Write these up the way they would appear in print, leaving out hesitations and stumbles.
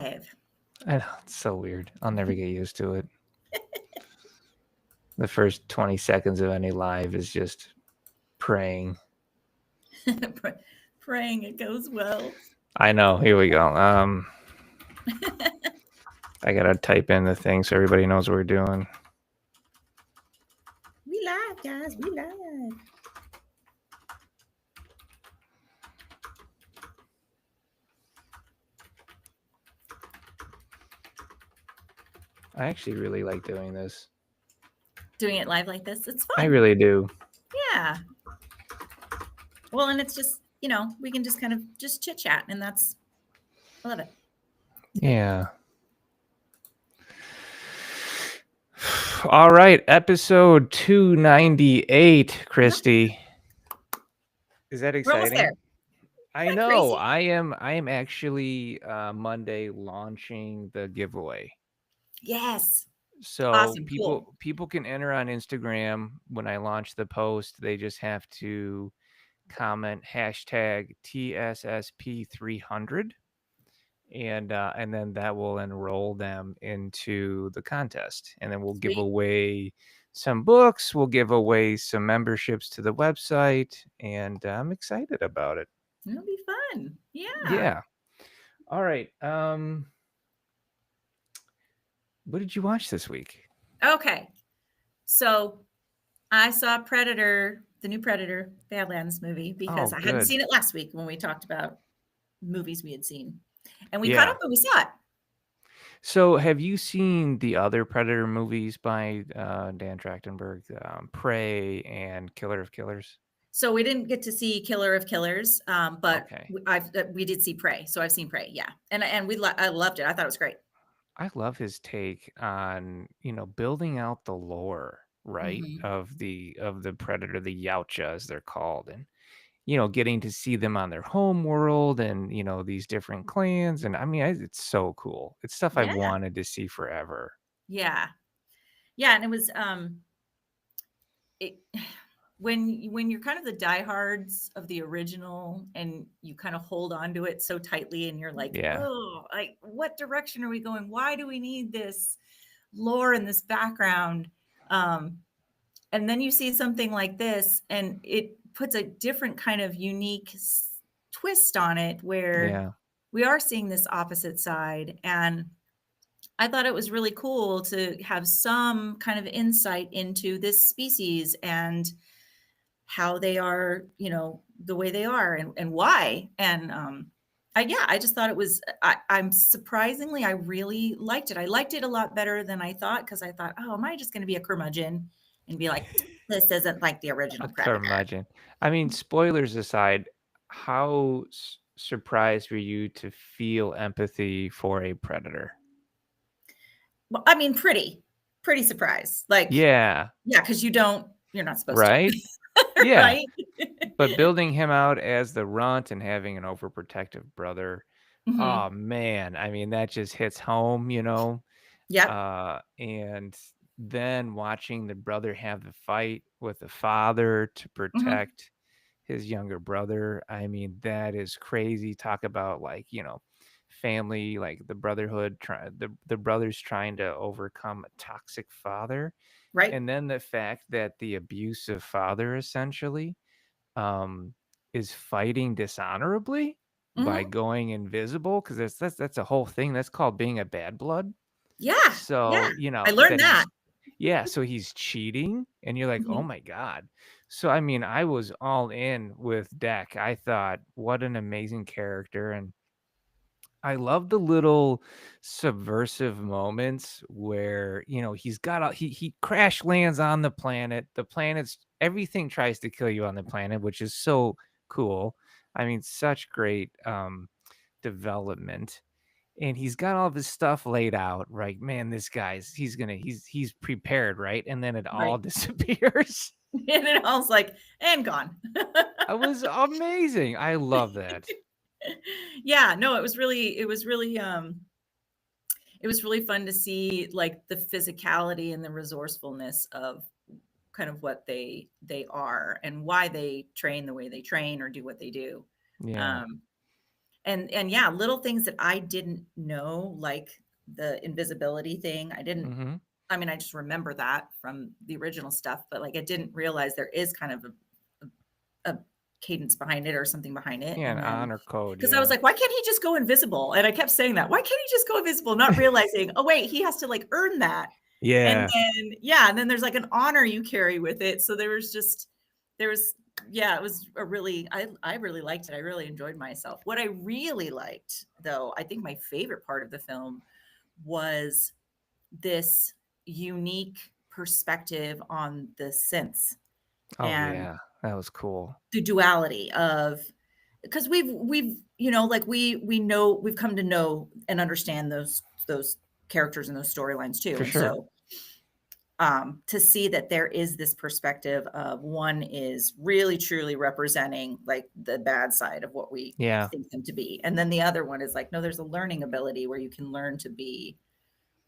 I know, it's so weird. I'll never get used to it. The first 20 seconds of any live is just praying. Praying it goes well. I know. Here we go. I gotta type in the thing so everybody knows what we're doing. We live, guys. We live. I actually really like doing this. Doing it live like this, it's I fun. really do. Yeah. Well, and it's just, we can just kind of just chit chat, and I love it. It's good. Yeah. All right, episode 298, Christy. Is that We're almost there. exciting? I Isn't that know. crazy? I am actually Monday launching the giveaway. Yes. So Awesome. Cool. people can enter on Instagram when I launch the post. They just have to comment hashtag TSSP300 and then that will enroll them into the contest. And then we'll give Sweet. away some books, we'll give away some memberships to the website, and I'm excited about it. It'll be fun. Yeah. Yeah. All right. What did you watch this week? Okay. So I saw Predator, the new Predator, Badlands movie, because I hadn't Good. seen it last week when we talked about movies we had seen. And we caught Yeah. up and we saw it. So, have you seen the other Predator movies by Dan Trachtenberg, Prey and Killer of Killers? So we didn't get to see Killer of Killers, but Okay. we did see Prey. So I've seen Prey, yeah, and I loved it. I thought it was great. I love his take on, building out the lore, right, Hmm. of the Predator, the Yautja as they're called, and getting to see them on their home world and these different clans, and I mean, it's so cool. It's stuff I've Yeah, wanted to see forever. yeah, yeah, and it was it when you're kind of the diehards of the original and you kind of hold on to it so tightly and you're like, Yeah. oh, like what direction are we going? Why do we need this lore and this background? And then you see something like this and it puts a different kind of unique twist on it where Yeah. we are seeing this opposite side. And I thought it was really cool to have some kind of insight into this species and how they are, the way they are and why. And I just thought it was, I'm surprisingly, I really liked it. I liked it a lot better than I thought because I thought, oh, am I just going to be a curmudgeon and be like, this isn't like the A original Predator? curmudgeon. I mean, spoilers aside, how surprised were you to feel empathy for a predator? Well, I mean, pretty surprised. Like, Yeah. yeah, because you're not supposed Right? to, Yeah. right? But building him out as the runt and having an overprotective brother, Hmm. oh man, I mean, that just hits home, Yep. and then watching the brother have the fight with the father to Hmm. protect his younger brother. I mean, that is crazy. Talk about like, family, like the brotherhood, the brothers trying to overcome a toxic father. Right. And then the fact that the abusive father essentially um is fighting dishonorably by Hmm. going invisible, because that's a whole thing that's called being a bad blood. Yeah. Yeah. So, I learned that that. so he's cheating and you're like, "Oh Hmm. my God." So, I mean, I was all in with Deck. I thought, what an amazing character. And I love the little subversive moments where, he's got he crash lands on the planet. The planet's everything tries to kill you on the planet, which is so cool. I mean, such great development. And he's got all of his stuff laid out, right? Man, this guy's he's prepared, right? And then it all Right. disappears. And it all's like, and gone. It was amazing. I love that. Yeah, no, it was really fun to see like the physicality and the resourcefulness of kind of what they are and why they train the way they train or do what they do. Yeah. Um, And yeah, little things that I didn't know, like the invisibility thing. Mhm. I mean, I just remember that from the original stuff, but, like, I didn't realize there is kind of a cadence behind it or something behind it, Yeah, an and then honor code, because I was yeah. like, "Why can't he just go invisible?" And I kept saying that, "Why can't he just go invisible?" Not realizing, "Oh, wait, he has to, like, earn that." And Yeah. then yeah, and then there's, like, an honor you carry with it, so there was yeah, it was a really I really liked it, I really enjoyed myself. What I really liked, though, I think my favorite part of the film was this unique perspective on the synths Oh, and yeah. That was cool. the duality of because we've like we know we've come to know and understand those characters and those storylines too, For and sure. so to see that there is this perspective of one is really truly representing like the bad side of what we Yeah. think them to be, and then the other one is like no, there's a learning ability where you can learn to be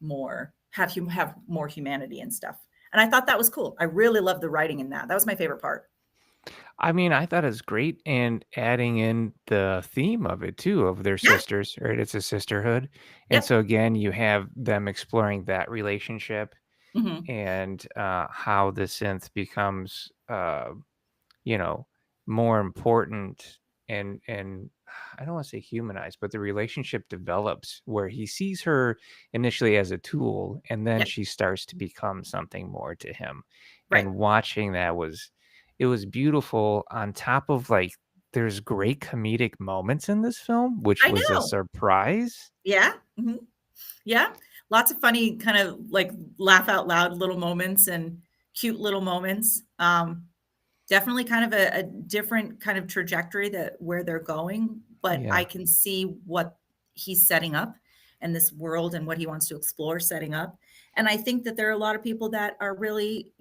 more have more humanity and stuff. And I thought that was cool. I really loved the writing in that. That was my favorite part. I mean, I thought it was great, and adding in the theme of it too, of their Yeah. sisters, right? It's a sisterhood. And Yep. so again, you have them exploring that relationship Mhm. and how the synth becomes you know, more important and I don't want to say humanized, but the relationship develops where he sees her initially as a tool and then Yep. she starts to become something more to him. Right. And watching that was it was beautiful on top of like there's great comedic moments in this film, which I was a know. surprise. Yeah. Mhm. Yeah. Lots of funny kind of like laugh out loud little moments and cute little moments. Definitely kind of a different kind of trajectory that where they're going, but I Yeah. can see what he's setting up and this world and what he wants to explore setting up. And I think that there are a lot of people that are really,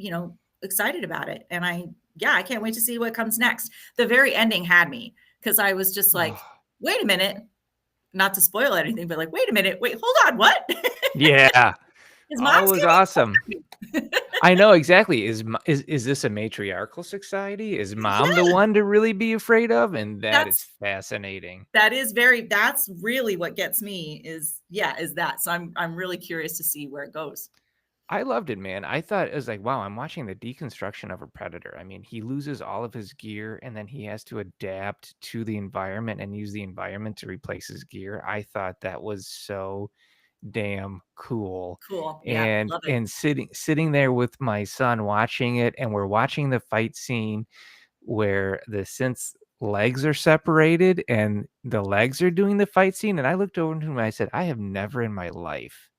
excited about it. And yeah, I can't wait to see what comes next. The very ending had me because I was just like, Oh, wait a minute, not to spoil anything, but like, wait a minute, wait, hold on, what? yeah. His Oh, it mom's was coming? awesome. What's happening? I know exactly. Is this a matriarchal society? Is mom the Yeah, one to really be afraid of? And that is that's fascinating. that's really what gets me is yeah, is that. So I'm really curious to see where it goes. I loved it, man. I thought it was like, wow, I'm watching the deconstruction of a predator. I mean, he loses all of his gear and then he has to adapt to the environment and use the environment to replace his gear. I thought that was so damn cool. Cool. Yeah, And love it. and sitting there with my son watching it and we're watching the fight scene where the synth's legs are separated and the legs are doing the fight scene, and I looked over to him and I said, "I have never in my life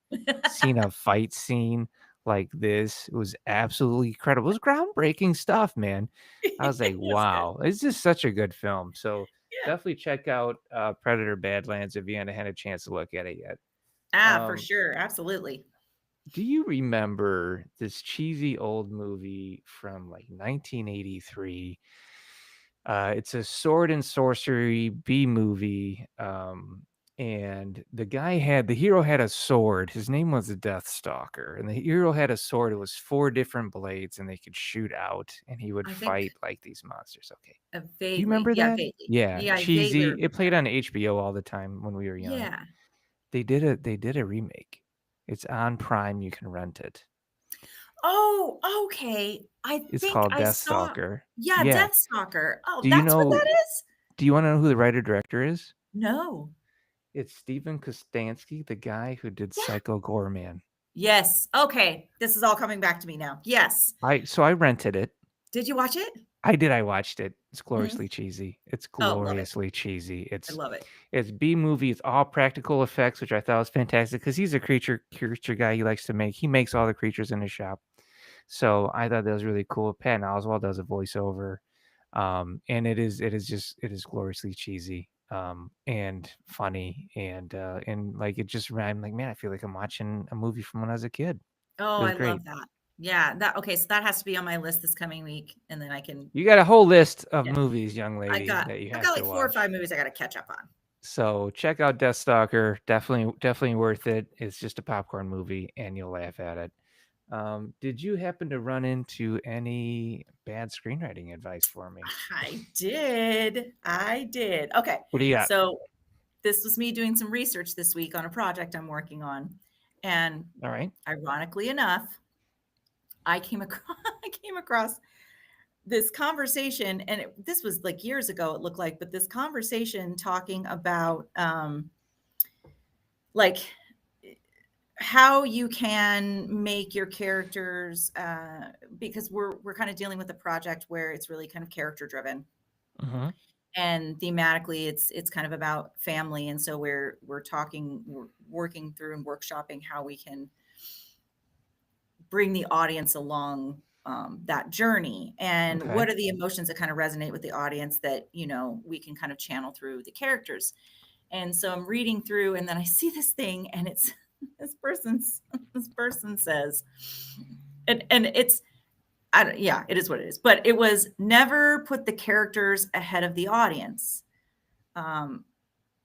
seen a fight scene like this." It was absolutely incredible. It was groundbreaking stuff, man. I was like, That's good. "Wow, it's just such a good film." So, Yeah. definitely check out, Predator: Badlands if you haven't had a chance to look at it yet. For Um, sure. Absolutely. do you remember this cheesy old movie from, like, 1983? It's a sword and sorcery B movie, and the hero had a sword. His name was the Deathstalker, and the hero had a sword. It was 4 different blades, and they could shoot out, and he would I think fight like these monsters. Okay. Do you vaguely. remember Yeah, that? vaguely. Yeah, Yeah, I vaguely cheesy. It remember played that. on HBO all the time when we were young. Yeah. They did a remake. It's on Prime, you can rent it. Oh, okay. I It's think called I saw Deathstalker. yeah, Yeah. Deathstalker. Oh, Do you that's what know that is? do you wanna know who the writer director is? No. It's Steven Kostansky, the guy who did Yeah. Psycho Goreman. Yes. Okay. This is all coming back to me now. Yes. I rented it. Did you watch it? I watched it. It's Mhm. gloriously cheesy. It's Oh, love it. gloriously cheesy. I love it. It's B movie, it's all practical effects, which I thought was fantastic because he's a creature guy he likes to make. He makes all the creatures in his shop. So I thought that was really cool. Patton Oswalt does a voiceover. And it is gloriously cheesy, and funny and like it just I'm like, man, I feel like I'm watching a movie from when I was a kid. Oh, It was I great. love that. Yeah, that okay, so that has to be on my list this coming week, and then I can You got a whole list of yeah, movies, young lady, that you I've have got to like 4 or watch. 5 movies I gotta catch up on. So check out Deathstalker. Definitely worth it. It's just a popcorn movie and you'll laugh at it. Did you happen to run into any bad screenwriting advice for me? I did. I did. Okay. What do you got? So this was me doing some research this week on a project I'm working on, and All right. ironically enough, I came across I came across this conversation, and this was like years ago, it looked like, but this conversation talking about like how you can make your characters because we're kind of dealing with a project where it's really kind of character driven, Mhm. and thematically it's kind of about family, and so we're working through and workshopping how we can bring the audience along that journey, and Okay. what are the emotions that kind of resonate with the audience that we can kind of channel through the characters. And so I'm reading through, and then I see this thing, and it's this person says, and it's I don't, yeah, it is what it is, but it was never put the characters ahead of the audience, um,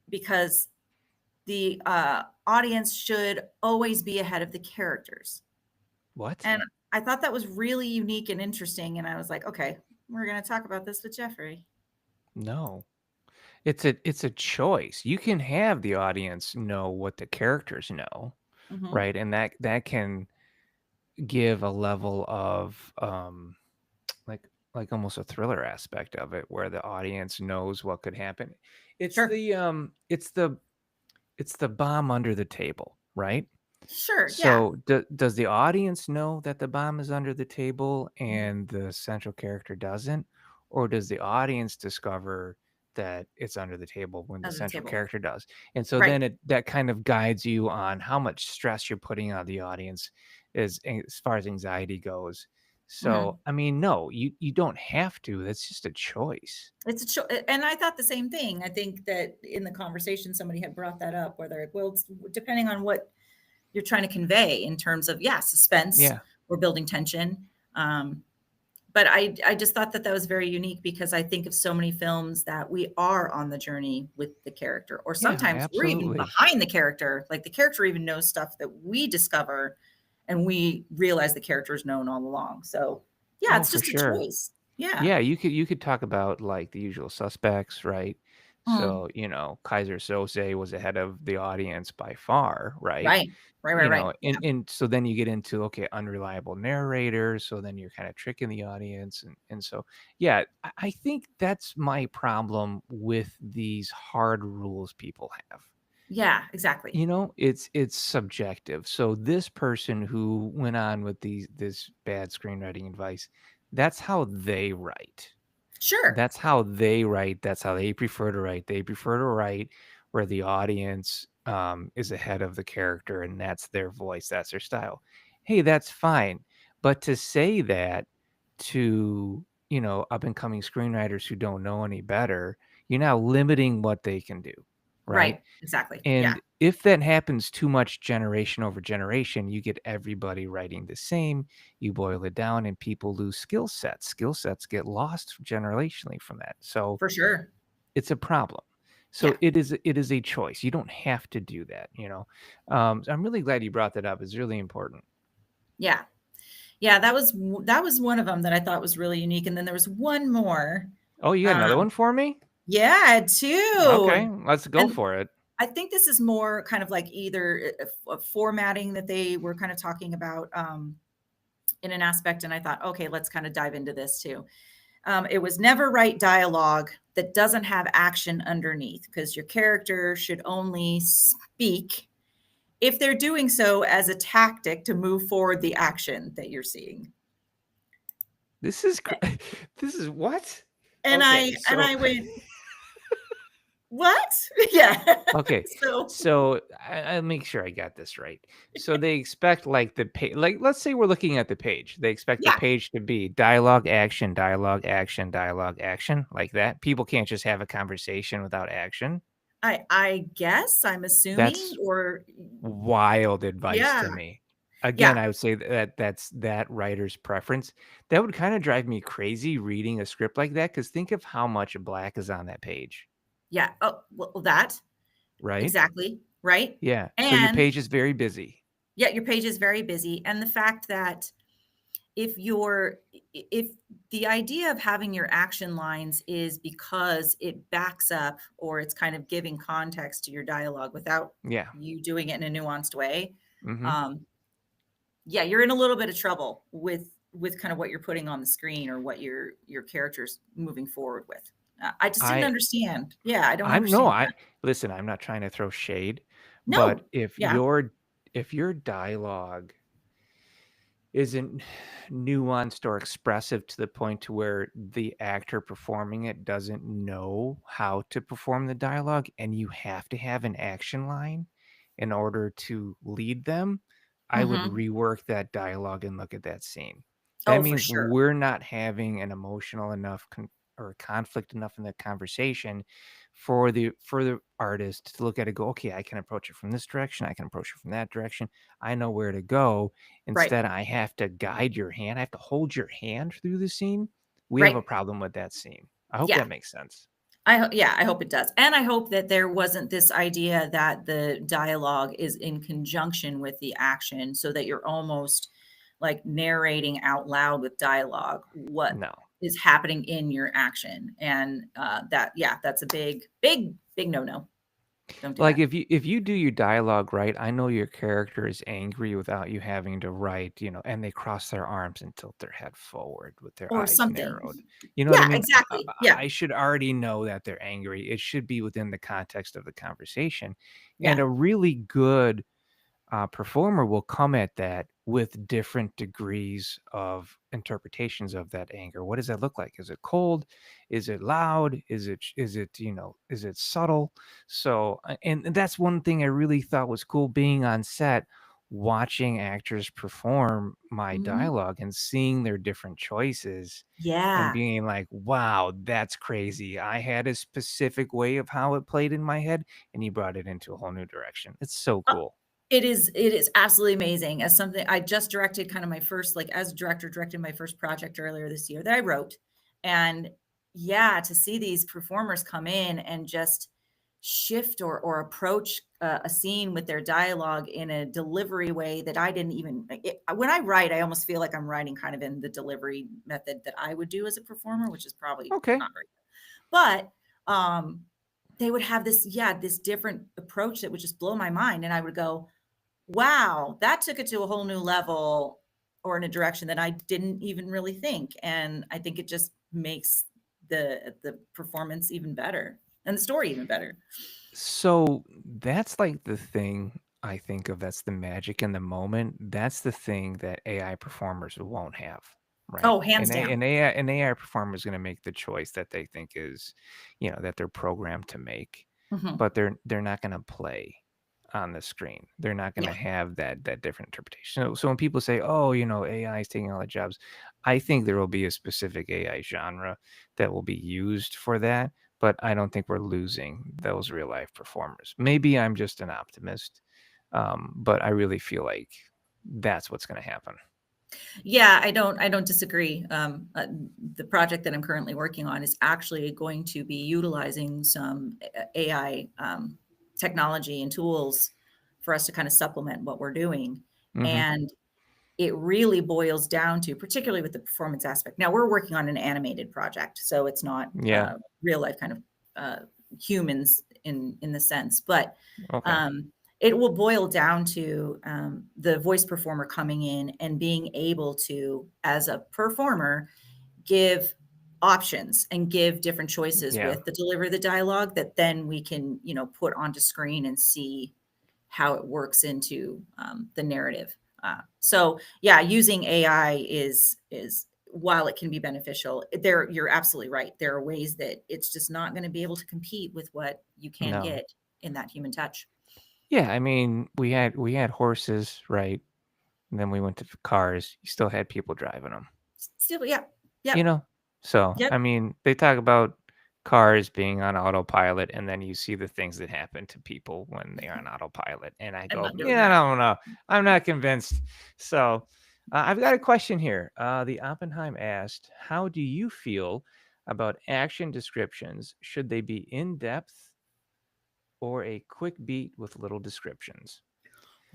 because the audience should always be ahead of the characters. What? And I thought that was really unique and interesting. And I was like, okay, we're going to talk about this with Jeffrey. No. It's a choice. You can have the audience know what the characters know, Hmm. right? And that can give a level of like almost a thriller aspect of it where the audience knows what could happen. It's Sure. the it's the bomb under the table, right? Sure. Yeah. So does the audience know that the bomb is under the table Mhm. and the central character doesn't? Or does the audience discover that it's under the table when the Under the central table. character does? And so Right. then that kind of guides you on how much stress you're putting on the audience as far as anxiety goes. So, Hmm. I mean, no, you don't have to. That's just a choice. It's a and I thought the same thing. I think that in the conversation, somebody had brought that up, where they're like, well, it's depending on what you're trying to convey in terms of, yeah, suspense Yeah. or building tension. Um, but I just thought that that was very unique because I think of so many films that we are on the journey with the character, or Yeah, sometimes we're even absolutely. behind the character. Like the character even knows stuff that we discover and we realize the character's known all along. So yeah, Oh, it's for just a sure. choice. Yeah. Yeah, you could talk about, like, the usual suspects, right? Mm. So, Kaiser Soze was ahead of the audience by far, right? Right. Right, right, right. Yeah. And so then you get into, okay, unreliable narrators, so then you're kinda tricking the audience, and so yeah, I think that's my problem with these hard rules people have. Yeah, exactly. It's subjective. So this person who went on with this bad screenwriting advice, that's how they write. Sure. That's how they write, that's how they prefer to write. They prefer to write where the audience, is ahead of the character, and that's their voice, that's their style. Hey, that's fine, but to say that to, up and coming screenwriters who don't know any better, you're now limiting what they can do, right? Right. Exactly. Yeah. And if that happens too much generation over generation, you get everybody writing the same, you boil it down, and people lose skill sets. Skill sets get lost generationally from that. So For sure. it's a problem. So Yeah. it is a choice. You don't have to do that. So I'm really glad you brought that up. It's really important. Yeah. Yeah, that was one of them that I thought was really unique, and then there was one more. Oh, you got another Um, one for me? yeah, I had 2, Okay, let's go and for it. I think this is more kind of like either formatting that they were kind of talking about, in an aspect, and I thought, "Okay, let's kinda dive into this too." It was never write dialogue that doesn't have action underneath, because your character should only speak if they're doing so as a tactic to move forward the action that you're seeing. This is this is what? And Okay, I so went, "What?" Yeah. okay, So so I'll make sure I got this right. So they expect like the page, like let's say we're looking at the page. They expect the yeah, page to be dialogue, action, dialogue, action, dialogue, action, like that. People can't just have a conversation without action. I guess I'm assuming, That's or wild advice yeah, to me. Again, yeah, I would say that that's that writer's preference. That would kind of drive me crazy reading a script like that because think of how much black is on that page, yeah. Oh, well, that right? exactly, right? Yeah. So your And page is very busy. yeah, your page is very busy, and the fact that if you're if the idea of having your action lines is because it backs up or it's kind of giving context to your dialogue without Yeah. you doing it in a nuanced way, Mhm. um, yeah, you're in a little bit of trouble with kind of what you're putting on the screen or what your character's moving forward with. I just didn't I understand. Yeah, I don't I'm no, understand I that. listen, I'm not trying to throw shade, but No. Yeah. if your dialogue isn't nuanced or expressive to the point to where the actor performing it doesn't know how to perform the dialogue and you have to have an action line in order to lead them, I would Mhm. rework that dialogue and look at that scene. That Oh, for means sure. we're not having an emotional enough or conflict enough in the conversation for the artist to look at it, go, okay, I can approach it from this direction, I can approach it from that direction, I know where to go. Right. Instead, I have to guide your hand. I have to hold your hand through the scene. We have a Right. problem with that scene. I hope Yeah. that makes sense. Yeah, I hope it does. And I hope that there wasn't this idea that the dialogue is in conjunction with the action so that you're almost like narrating out loud with dialogue what No. is happening in your action. And that, yeah, that's a big, big, big no no. Don't do Like, that. if you do your dialogue right, I know your character is angry without you having to write, and they cross their arms and tilt their head forward with their Or eyes something. narrowed. You know what I Yeah, mean? exactly. Yeah. I should already know that they're angry. It should be within the context of the conversation. And Yeah. a really good performer will come at that with different degrees of interpretations of that anger. What does that look like? Is it cold? Is it loud? Is it subtle? So, and that's one thing I really thought was cool being on set, watching actors perform my Mhm. dialogue and seeing their different choices and Yeah. being like, wow, that's crazy. I had a specific way of how it played in my head, and you brought it into a whole new direction. It's so cool. It is absolutely amazing as something I just directed kind of my first like, as a director, directed my first project earlier this year that I wrote, and yeah, to see these performers come in and just shift or approach a scene with their dialogue in a delivery way that I didn't even like, when I write, I almost feel like I'm writing kind of in the delivery method that I would do as a performer, which is probably Okay. not very good. But, they would have this yeah, this different approach that would just blow my mind, and I would go, wow, that took it to a whole new level or in a direction that I didn't even really think, and I think it just makes the performance even better and the story even better. So that's like the thing I think of, that's the magic in the moment. That's the thing that AI performers won't have, right? Oh, hands down. An AI performer is going to make the choice that they think is, that they're programmed to make, Mhm. but they're not going to play on the screen. They're not going to Yeah. have that different interpretation. So when people say, "Oh, AI is taking all the jobs," I think there will be a specific AI genre that will be used for that, but I don't think we're losing those real life performers. Maybe I'm just an optimist, but I really feel like that's what's going to happen. Yeah, I don't disagree. The project that I'm currently working on is actually going to be utilizing some AI technology and tools for us to kind of supplement what we're doing. Hmm. And it really boils down to, particularly with the performance aspect. Now we're working on an animated project, so it's not Yeah. real life kind of uh, humans in the sense, but Okay. um, it will boil down to the voice performer coming in and being able to, as a performer, give options and give different choices Yeah. with the delivery of the dialogue that then we can, put onto screen and see how it works into the narrative. So yeah, using AI is while it can be beneficial, there you're absolutely right. There are ways that it's just not going to be able to compete with what you can No. get in that human touch. Yeah. I mean, we had horses, right? And then we went to cars. You still had people driving them. Still, yeah, You yep, know? So, yep. I mean, they talk about cars being on autopilot, and then you see the things that happen to people when they are on autopilot, and I I'm go, not doing "Yeah, I that. don't know. I'm not convinced." So, I've got a question here. The Oppenheim asked, "How do you feel about action descriptions? Should they be in depth or a quick beat with little descriptions?"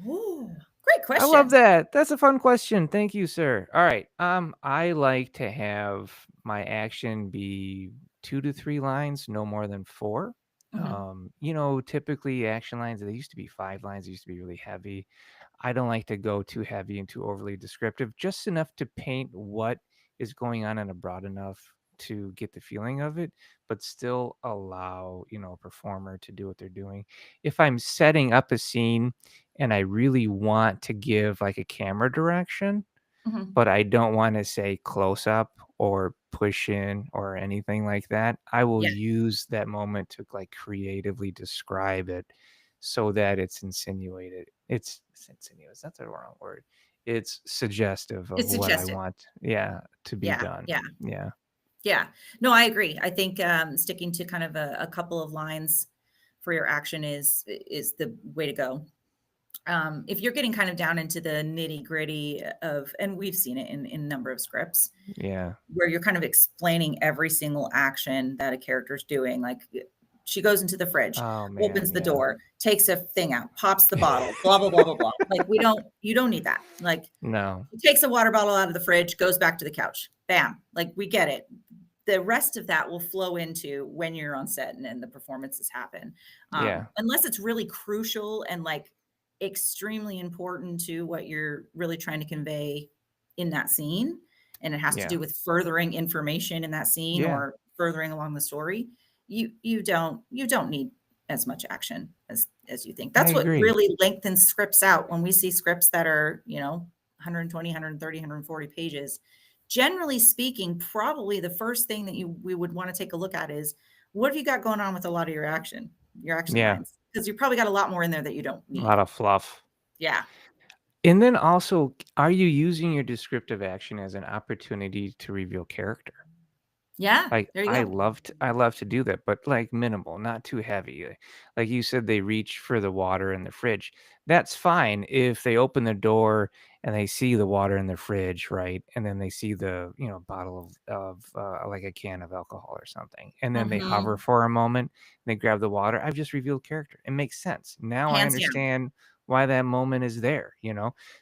Ooh, great I love question. that. That's a fun question. Thank you, sir. All right. I like to have my action be 2 to 3 lines, no more than 4. Mhm, Typically action lines, they used to be 5 lines, they used to be really heavy. I don't like to go too heavy and too overly descriptive, just enough to paint what is going on in a broad enough to get the feeling of it, but still allow, a performer to do what they're doing. If I'm setting up a scene and I really want to give like a camera direction, mhm. but I don't want to say close up or push in or anything like that, I will Yeah, use that moment to like creatively describe it so that it's insinuated. It's insinuous. That's the wrong word. It's suggestive of it's what I suggestive. want, yeah, to be Yeah, done. yeah, Yeah. yeah. No, I agree. I think, sticking to kind of a couple of lines for your action is the way to go. If you're getting kind of down into the nitty-gritty of and we've seen it in a number of scripts, Yeah. where you're kind of explaining every single action that a character's doing, like, she goes into the fridge, Oh opens man, the yeah. door, takes a thing out, pops the bottle, blah, blah, blah, blah, blah. Like, you don't need that. Like, No. she takes a water bottle out of the fridge, goes back to the couch. Bam. Like, we get it. The rest of that will flow into when you're on set and the performances happen. Yeah. Unless it's really crucial and, like, extremely important to what you're really trying to convey in that scene, and it has to Yeah. do with furthering information in that scene Yeah. or furthering along the story, you don't need as much action as you think. I That's what agree. really lengthens scripts out when we see scripts that are, 120, 130, 140 pages. Generally speaking, probably the first thing that we would want to take a look at is what have you got going on with a lot of your action Yeah. lines? Because you probably got a lot more in there that you don't A need. lot of fluff. Yeah. And then also, are you using your descriptive action as an opportunity to reveal character? Yeah. Like, There you go. I love to do that, but, like, minimal, not too heavy. Like you said, they reach for the water in the fridge. That's fine if they open the door and they see the water in the fridge, right? And then they see the, bottle like, a can of alcohol or something, and then they hover Mhm. for a moment, and they grab the water. I've just revealed character. It makes sense. Now I Hands down. understand why that moment is there,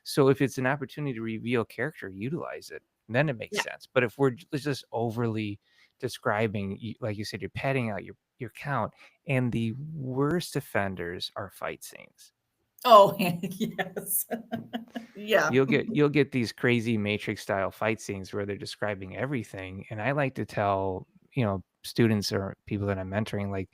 So if it's an opportunity to reveal character, utilize it, then it makes Yeah. sense. But if we're just overly describing, like you said, you're padding out your count, and the worst offenders are fight scenes. Oh, yes. Yeah. You'll get these crazy Matrix style fight scenes where they're describing everything, and I like to tell, students or people that I'm mentoring, like,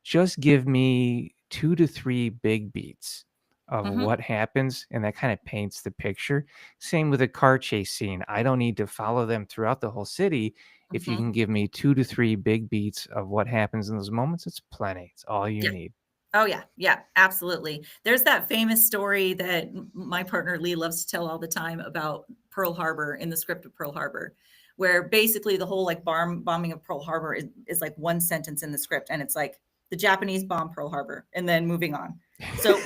just give me 2 to 3 big beats of Mhm. what happens, and that kinda paints the picture. Same with a car chase scene. I don't need to follow them throughout the whole city. If you can Mhm. give me 2 to 3 big beats of what happens in those moments, it's plenty. It's all you Yeah. need. Oh, yeah. Yeah, absolutely. There's that famous story that my partner Lee loves to tell all the time about Pearl Harbor in the script of Pearl Harbor, where basically the whole like bombing of Pearl Harbor is like one sentence in the script, and it's like the Japanese bomb Pearl Harbor, and then moving on. So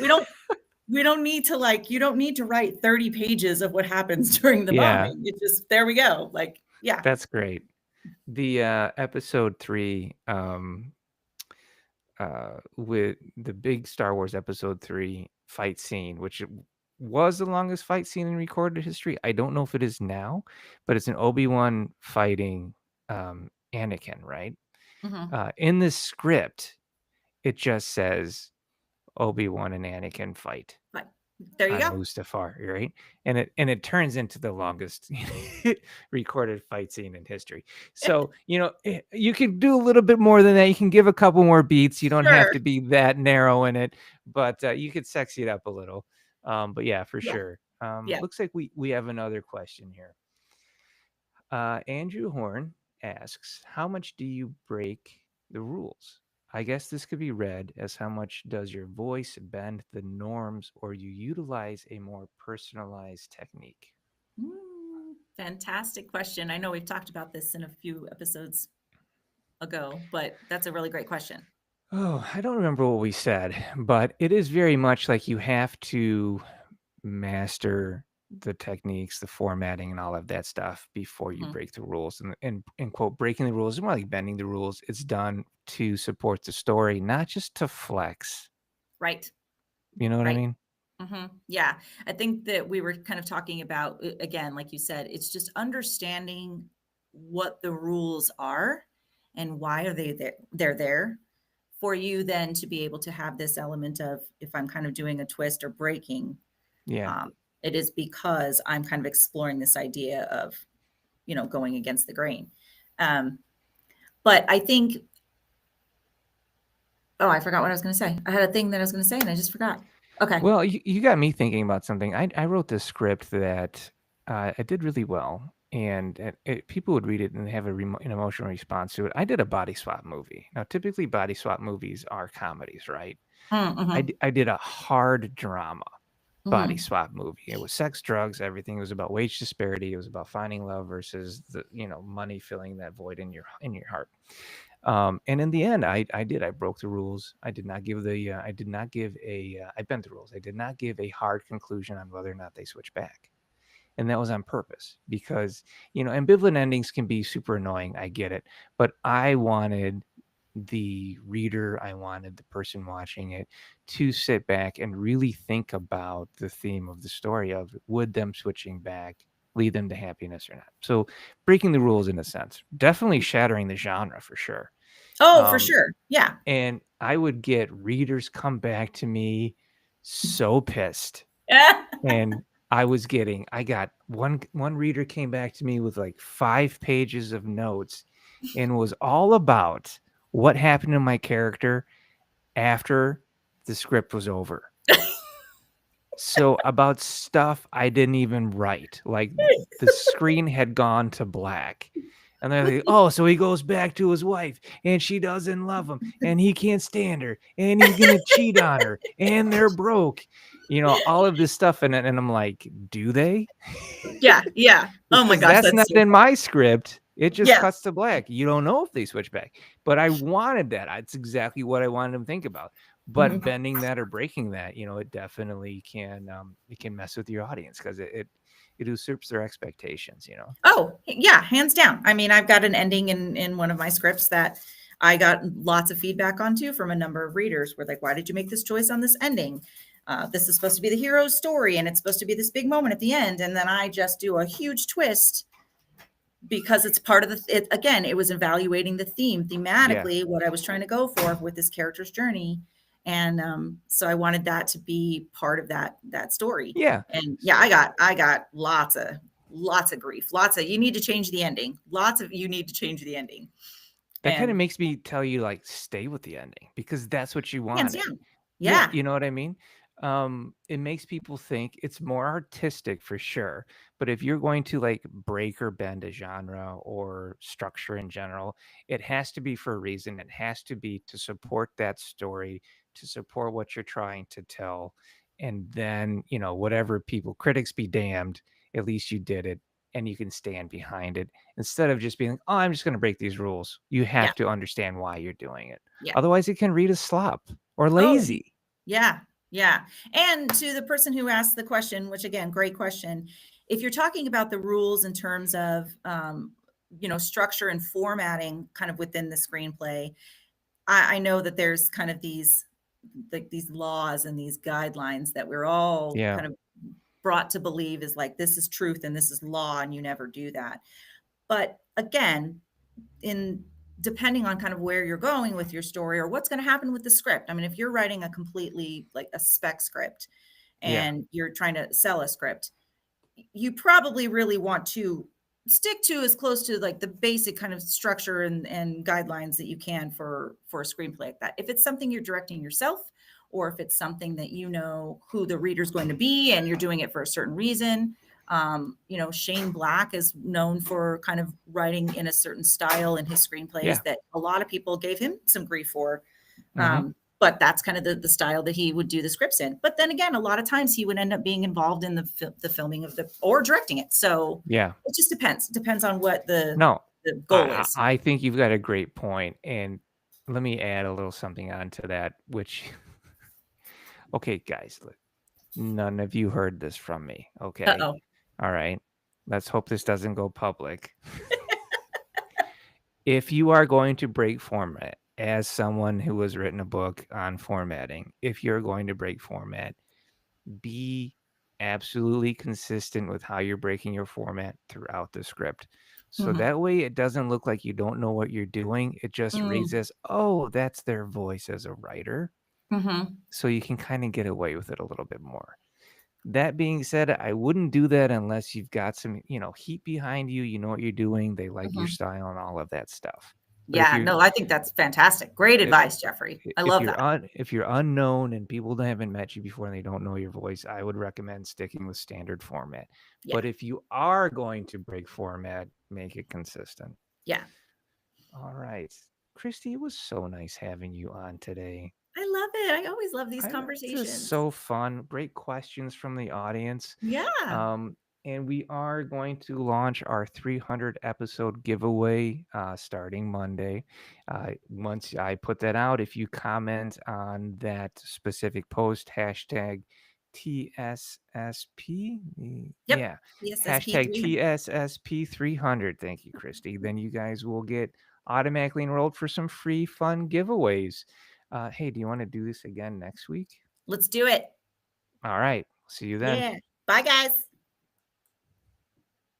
we don't need to like you don't need to write 30 pages of what happens during the Yeah, bombing. It just there we go. Like, yeah. that's great. The, episode 3, with the big Star Wars Episode 3 fight scene, which was the longest fight scene in recorded history. I don't know if it is now, but it's an Obi-Wan fighting, Anakin, right? Mhm. In the script, it just says Obi-Wan and Anakin fight Right. There you on go. Mustafar, right? And it turns into the longest recorded fight scene in history. So, you can do a little bit more than that. You can give a couple more beats. You don't have Sure. to be that narrow in it, but you could sexy it up a little. But yeah, for Yeah. sure. Yeah. Looks like we have another question here. Andrew Horn asks, "How much do you break the rules?" I guess this could be read as how much does your voice bend the norms or you utilize a more personalized technique? Fantastic question. I know we've talked about this in a few episodes ago, but that's a really great question. Oh, I don't remember what we said, but it is very much like you have to master the techniques, the formatting, and all of that stuff before you Mhm. break the rules. And quote, breaking the rules is more like bending the rules. It's done to support the story, not just to flex. Right. You know what I Right. mean? Yeah, I think that we were kind of talking about, again, like you said, it's just understanding what the rules are and why are they there. They're there for you then to be able to have this element of, if I'm kind of doing a twist or breaking, Yeah. um, it is because I'm kind of exploring this idea of, going against the grain. Um, but I think, oh, I forgot what I was going to say. I had a thing that I was going to say and I just forgot. Okay. Well, you got me thinking about something. I wrote this script that I did really well, and people would read it and have an emotional response to it. I did a body swap movie. Now, typically, body swap movies are comedies, right? Mm-hmm. I did a hard drama body Mm-hmm. swap movie. It was sex, drugs, everything. It was about wage disparity. It was about finding love versus the money filling that void in your heart. And in the end, I broke the rules. I did not give I bent the rules. I did not give a hard conclusion on whether or not they switch back. And that was on purpose because, ambivalent endings can be super annoying. I get it. But I wanted the reader, I wanted the person watching it to sit back and really think about the theme of the story of would them switching back lead them to happiness or not. So breaking the rules in a sense, definitely shattering the genre for sure. Oh, for Um, sure. Yeah. and I would get readers come back to me so pissed. And I got one reader came back to me with like 5 pages of notes and was all about what happened to my character after the script was over. So about stuff I didn't even write, like the screen had gone to black. And they're like, "Oh, so he goes back to his wife and she doesn't love him and he can't stand her and he's gonna cheat on her and they're broke." All of this stuff. And I'm like, do they? Yeah, yeah. Oh my Because gosh, that's that's not so in funny. my script. It just Yeah. cuts to black. You don't know if they switch back. But I wanted that. It's exactly what I wanted them to think about. But Mhm. bending that or breaking that, it definitely can mess with your audience because it usurps their expectations. Oh, yeah, hands down. I mean, I've got an ending in one of my scripts that I got lots of feedback on too from a number of readers. Were like, "Why did you make this choice on this ending? This is supposed to be the hero's story, and it's supposed to be this big moment at the end, and then I just do a huge twist because it's part of again, it was evaluating the theme Yeah. thematically, what I was trying to go for with this character's journey. And so I wanted that to be part of that story. Yeah. And yeah, So I got lots of grief, lots of you need to change the ending, lots of you need to change the ending. that kind of And makes me tell you like stay with the ending because that's what you hands wanted. down. Yeah, Yeah. you know what I mean? It makes people think it's more artistic for sure. But if you're going to like break or bend a genre or structure in general, it has to be for a reason. It has to be to support that story, to support what you're trying to tell. And then, whatever people, critics be damned, at least you did it and you can stand behind it instead of just being like, oh, I'm just going to break these rules. You Yeah. have to understand why you're doing it. Yeah. Otherwise, it can read as slop or Oh, lazy. yeah, yeah. And to the person who asked the question, which again, great question. If you're talking about the rules in terms of, structure and formatting kind of within the screenplay, I know that there's kind of these, like these laws and these guidelines that we're all Yeah. kind of brought to believe is like, this is truth and this is law and you never do that. But again, in depending on kind of where you're going with your story or what's going to happen with the script. I mean, if you're writing a completely like a spec script Yeah. and you're trying to sell a script, you probably really want to stick to as close to like the basic kind of structure and guidelines that you can for a screenplay like that. If it's something you're directing yourself, or if it's something that you know who the reader's going to be and you're doing it for a certain reason. Shane Black is known for kind of writing in a certain style in his screenplays Yeah. that a lot of people gave him some grief for. Mhm. But that's kind of the style that he would do the scripts in. But then again, a lot of times he would end up being involved in the filming of the or directing it. So Yeah. it just depends. It depends on what No, the goal I is. I I think you've got a great point, and let me add a little something onto that, which okay, guys, look, none of you heard this from me, okay? Uh-oh. Alright? Let's hope this doesn't go public. If you are going to break format, as someone who has written a book on formatting, if you're going to break format, be absolutely consistent with how you're breaking your format throughout the script. So Mhm. that way it doesn't look like you don't know what you're doing. It just reads Mm. as, oh, that's their voice as a writer. Mhm. So you can kind of get away with it a little bit more. That being said, I wouldn't do that unless you've got some, heat behind you. You know what you're doing. They like your Mhm. style and all of that stuff. But if Yeah, you're no, I think that's fantastic. Great advice, Jeffrey. I if love you're that. if you're unknown and people that haven't met you before and they don't know your voice, I would recommend sticking with standard format. Yeah. But if you are going to break format, make it consistent. Yeah. All right. Christy, it was so nice having you on today. I love it. I always love these This is conversations. so fun. Great questions from the audience. Yeah. Um, and we are going to launch our 300 episode giveaway starting Monday. Once I put that out, if you comment on that specific post, hashtag TSSP, Yep. yeah, ESSP hashtag 300. TSSP 300. Thank you, Christy. Then you guys will get automatically enrolled for some free fun giveaways. Hey, do you want to do this again next week? Let's do it. All right. See you then. Yeah. Bye, guys.